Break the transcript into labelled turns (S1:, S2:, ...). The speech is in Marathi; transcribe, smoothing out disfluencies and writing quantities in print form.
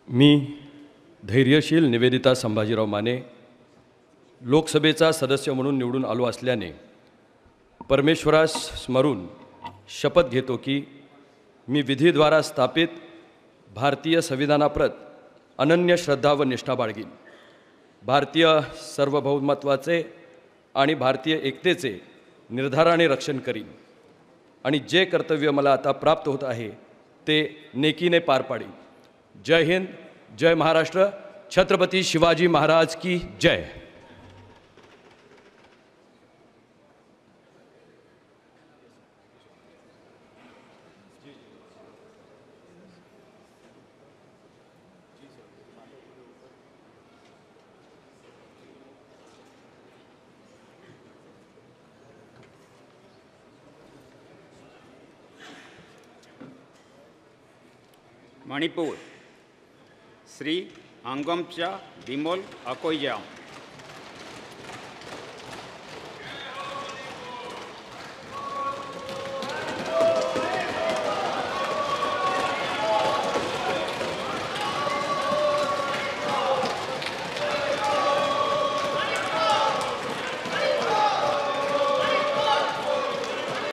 S1: मी धैर्यशील निवेदिता संभाजीराव माने लोकसभेचा सदस्य म्हणून निवडून आलो असल्याने परमेश्वरास स्मरून शपथ घेतो की मी विधीद्वारा स्थापित भारतीय संविधानाप्रत अनन्य श्रद्धा व निष्ठा बाळगीन। भारतीय सार्वभौमत्वाचे आणि भारतीय एकतेचे निर्धाराने रक्षण करीन आणि जे कर्तव्य मला आता प्राप्त होत आहे ते नेकीने पार पाडीन। जय हिंद, जय महाराष्ट्र, छत्रपती शिवाजी महाराज की जय।
S2: मणिपुर श्री अंगमचा बिमोल अकोइजाम।